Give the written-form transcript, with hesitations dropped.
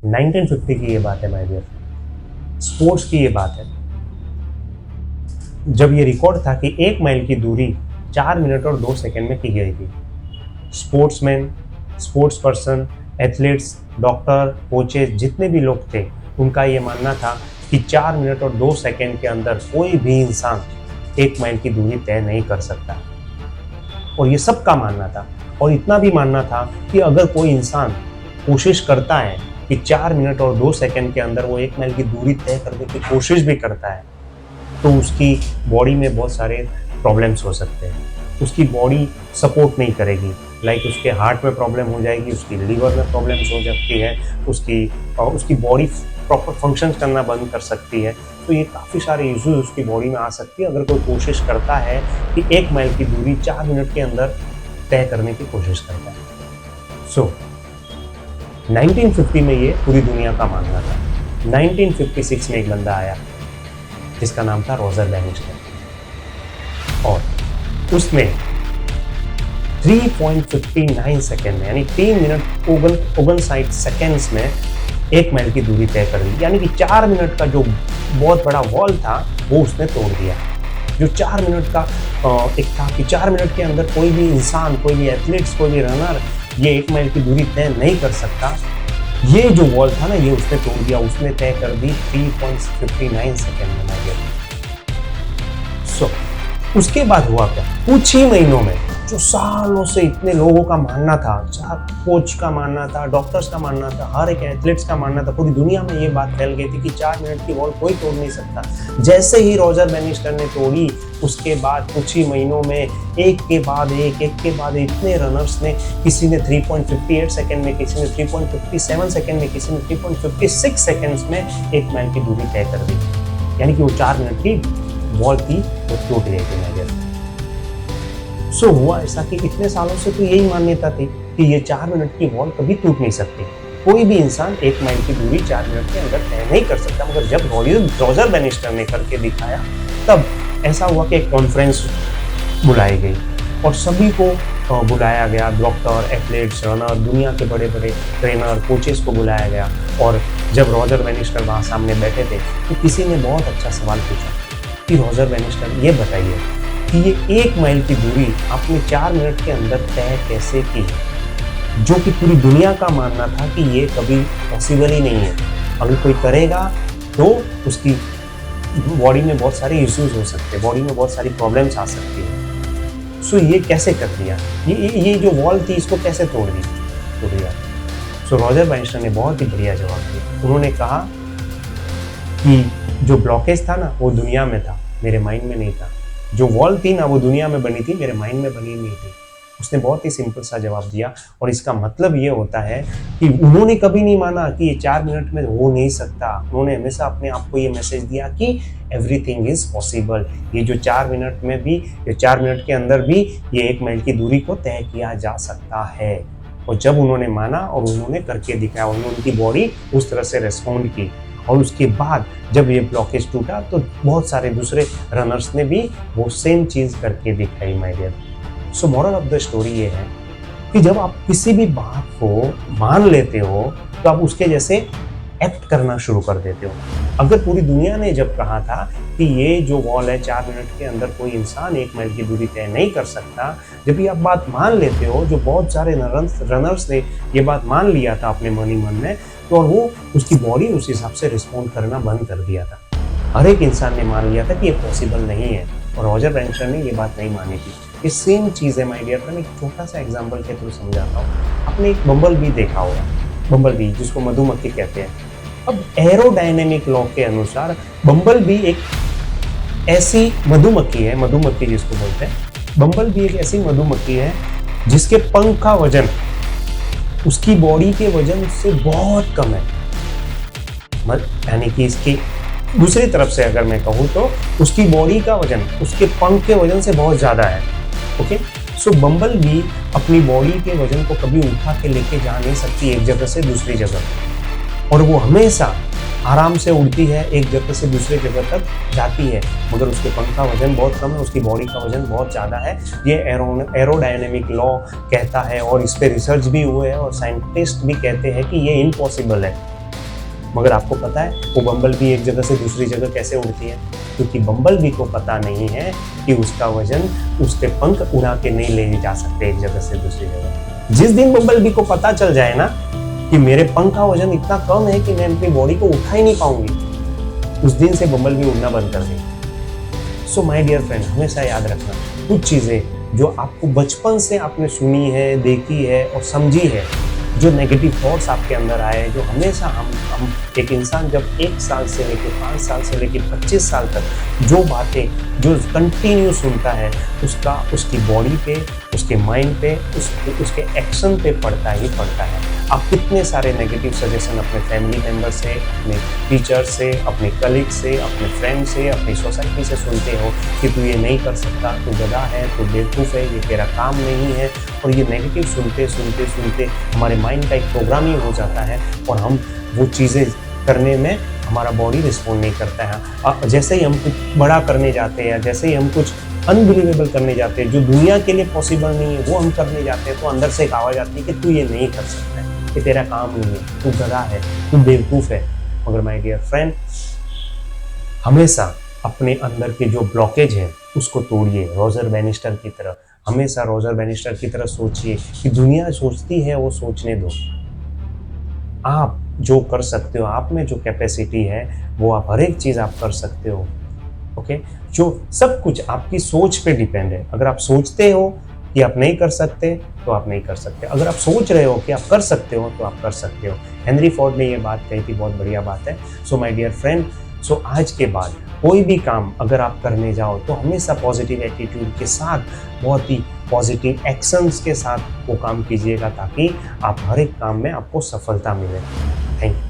1950 की ये बात है माय डियर, स्पोर्ट्स की ये बात है, जब ये रिकॉर्ड था कि 1 माइल की दूरी 4 मिनट और 2 सेकंड में की गई थी। Sportsman, sports person, athletes, doctor, coaches, जितने भी लोग थे, उनका ये मानना था कि 4 मिनट और 2 सेकंड के अंदर कोई भी इंसान 1 माइल की दूरी तय नहीं कर सकता। और ये सबका मानना था, और इतना भी मानना था कि अगर कोई इंसान कोशिश करता है कि 4 मिनट और 2 सेकंड के अंदर वो 1 माइल की दूरी तय करने की कोशिश भी करता है, तो उसकी बॉडी में बहुत सारे प्रॉब्लम्स हो सकते हैं। उसकी बॉडी सपोर्ट नहीं करेगी, लाइक उसके हार्ट में प्रॉब्लम हो जाएगी, उसकी लीवर में प्रॉब्लम्स हो सकती है, उसकी बॉडी प्रॉपर फंक्शन करना बंद कर सकती है। तो ये काफ़ी सारे इश्यूज उसकी बॉडी में आ सकती है अगर कोई कोशिश करता है कि 1 माइल की दूरी 4 मिनट के अंदर तय करने की कोशिश करता है। सो 1950 में ये पूरी दुनिया का मानना था। 1956 में एक बंदा आया जिसका नाम था रोजर बैनिस्टर, और उसने 3.59 सेकेंड में, यानी 3 मिनट 59 सेकेंड्स में 1 माइल की दूरी तय कर ली। यानी कि 4 मिनट का जो बहुत बड़ा वॉल था वो उसने तोड़ दिया। जो 4 मिनट का एक था कि 4 मिनट के अंदर कोई भी इंसान, कोई भी एथलीट्स, कोई भी रनर ये 1 माइल की दूरी तय नहीं कर सकता, ये जो वॉल था ना, ये उसने तोड़ दिया। उसने तय कर दी 3.59 सेकेंड में। सो उसके बाद हुआ क्या, कुछ ही महीनों में, जो सालों से इतने लोगों का मानना था, कोच का मानना था, डॉक्टर्स का मानना था, हर एक एथलीट्स का मानना था, पूरी दुनिया में ये बात फैल गई थी कि 4 मिनट की वॉल कोई तोड़ नहीं सकता। जैसे ही रोजर बैनिस्टर ने तोड़ी, उसके बाद कुछ ही महीनों में एक के बाद एक इतने रनर्स ने, किसी ने 3.58 सेकेंड में, किसी ने 3.57 सेकेंड में, किसी ने 3.56 सेकेंड्स में 1 माइल की दूरी तय कर दी। यानी कि वो 4 मिनट की वॉल थी, वो टूट गई थी मेजर। सो हुआ ऐसा कि इतने सालों से तो यही मान्यता थी कि ये 4 मिनट की वॉल कभी टूट नहीं सकती, कोई भी इंसान 1 माइल की दूरी 4 मिनट के अंदर तय नहीं कर सकता। मगर जब रोजर बैनिस्टर ने करके दिखाया, तब ऐसा हुआ कि एक कॉन्फ्रेंस बुलाई गई और सभी को बुलाया गया, डॉक्टर, एथलीट्स, रनर, दुनिया के बड़े बड़े ट्रेनर, कोचेस को बुलाया गया। और जब रोजर बैनिस्टर वहाँ सामने बैठे थे तो किसी ने बहुत अच्छा सवाल पूछा कि रोजर बैनिस्टर, ये बताइए कि ये 1 माइल की दूरी आपने 4 मिनट के अंदर तय कैसे की, जो कि पूरी दुनिया का मानना था कि ये कभी पॉसिबल ही नहीं है। अगर कोई करेगा तो उसकी बॉडी में बहुत सारे इश्यूज हो सकते हैं, बॉडी में बहुत सारी प्रॉब्लम्स आ सकती है। सो ये कैसे कर दिया, ये जो वॉल थी इसको कैसे तोड़ दिया। सो रोजर बैनिस्टर ने बहुत ही बढ़िया जवाब दिया। उन्होंने कहा कि जो ब्लॉकेज था ना, वो दुनिया में था, मेरे माइंड में नहीं था। जो वॉल थी ना, वो दुनिया में बनी थी, मेरे माइंड में बनी नहीं थी। उसने बहुत ही सिंपल सा जवाब दिया, और इसका मतलब ये होता है कि उन्होंने कभी नहीं माना कि ये 4 मिनट में हो नहीं सकता। उन्होंने हमेशा अपने आप को ये मैसेज दिया कि एवरीथिंग इज पॉसिबल। ये जो 4 मिनट में भी, ये 4 मिनट के अंदर भी ये 1 माइल की दूरी को तय किया जा सकता है। और जब उन्होंने माना और उन्होंने करके दिखाया, उनकी बॉडी उस तरह से रेस्पॉन्ड की, और उसके बाद जब ये ब्लॉकेज टूटा तो बहुत सारे दूसरे रनर्स ने भी वो सेम चीज़ करके दिखाई my dear. So moral of the story ये है कि जब आप किसी भी बात को मान लेते हो तो आप उसके जैसे एक्ट करना शुरू कर देते हो। अगर पूरी दुनिया ने जब कहा था कि ये जो वॉल है 4 मिनट के अंदर कोई इंसान 1 माइल की दूरी तय नहीं कर सकता, जब ये आप बात मान लेते हो, जो बहुत सारे रनर्स ने ये बात मान लिया था अपने मन ही मन में, तो और वो उसकी बॉडी उस हिसाब से रिस्पॉन्ड करना बंद कर दिया था। हर एक इंसान ने मान लिया था कि ये पॉसिबल नहीं है, और रोजर बैनिस्टर ने ये बात नहीं मानी थी। ये सेम चीज़ है माय डियर। मैं एक छोटा सा एग्जांपल के थ्रू समझाता हूँ। आपने एक बम्बल बी देखा होगा, बम्बल बी जिसको मधुमक्खी कहते हैं। अब एरोडायनेमिक लॉ के अनुसार बम्बल बी एक ऐसी मधुमक्खी है, मधुमक्खी जिसको बोलते हैं, बम्बल बी एक ऐसी मधुमक्खी है जिसके पंख का वजन उसकी बॉडी के वजन से बहुत कम है। यानी कि इसकी दूसरी तरफ से अगर मैं कहूँ तो उसकी बॉडी का वजन उसके पंख के वजन से बहुत ज़्यादा है। ओके, सो बम्बल बी अपनी बॉडी के वजन को कभी उठा के लेके जा नहीं सकती एक जगह से दूसरी जगह, और वो हमेशा आराम से उड़ती है, एक जगह से दूसरी जगह तक जाती है, मगर उसके पंख का वजन बहुत कम है, उसकी बॉडी का वजन बहुत ज़्यादा है। ये एरोडायनेमिक लॉ कहता है, और इस पर रिसर्च भी हुए है, और साइंटिस्ट भी कहते हैं कि ये इम्पॉसिबल है। मगर आपको पता है वो बम्बल बी एक जगह से दूसरी जगह कैसे उड़ती है? क्योंकि बम्बल बी को पता नहीं है कि उसका वजन उसके पंख उड़ा के नहीं ले जा सकते एक जगह से दूसरी जगह। जिस दिन बम्बल बी को पता चल जाए ना कि मेरे पंख का वजन इतना कम है कि मैं अपनी बॉडी को उठा ही नहीं पाऊंगी, उस दिन से बम्बल बी उड़ना बंद कर देगी। सो माय डियर फ्रेंड, हमेशा याद रखना कुछ चीजें जो आपको बचपन से आपने सुनी है, देखी है और समझी है, जो नेगेटिव थॉट्स आपके अंदर आए, जो हमेशा हम एक इंसान जब 1 साल से लेकर 5 साल से लेकर 25 साल तक जो बातें जो कंटिन्यू सुनता है उसका उसकी बॉडी पे, उसके माइंड पे, उसके एक्शन पे पड़ता ही पड़ता है। आप कितने सारे नेगेटिव सजेशन अपने फैमिली मेंबर से, अपने टीचर से, अपने कलीग से, अपने फ्रेंड से, अपनी सोसाइटी से सुनते हो कि तू ये नहीं कर सकता, तू गधा है, तू बेवकूफ़ है, ये तेरा काम नहीं है। और ये नेगेटिव सुनते सुनते सुनते हमारे माइंड का एक प्रोग्रामिंग हो जाता है और हम वो चीज़ें करने में हमारा बॉडी रिस्पॉन्ड नहीं करता है। जैसे ही हम कुछ बड़ा करने जाते हैं, जैसे ही हम कुछ अनबिलीवेबल करने जाते हैं जो दुनिया के लिए पॉसिबल नहीं है, वो हम करने जाते हैं तो अंदर से एक आवाज़ आती है कि तू ये नहीं कर सकता है, ये तेरा काम नहीं है, तू गधा है, तू बेवकूफ़ है। मगर माय डियर फ्रेंड, हमेशा अपने अंदर के जो ब्लॉकेज है उसको तोड़िए, रोजर बैनिस्टर की तरह। हमेशा रोजर बैनिस्टर की तरह सोचिए कि दुनिया सोचती है वो सोचने दो, आप जो कर सकते हो, आप में जो कैपेसिटी है वो आप हर एक चीज़ आप कर सकते हो। ओके, जो सब कुछ आपकी सोच पे डिपेंड है। अगर आप सोचते हो कि आप नहीं कर सकते तो आप नहीं कर सकते, अगर आप सोच रहे हो कि आप कर सकते हो तो आप कर सकते हो। हेनरी फोर्ड ने ये बात कही थी, बहुत बढ़िया बात है। सो माय डियर फ्रेंड, सो आज के बाद कोई भी काम अगर आप करने जाओ तो हमेशा पॉजिटिव एटीट्यूड के साथ, बहुत ही पॉजिटिव एक्शंस के साथ वो काम कीजिएगा ताकि आप हर एक काम में आपको सफलता मिले। Thank you.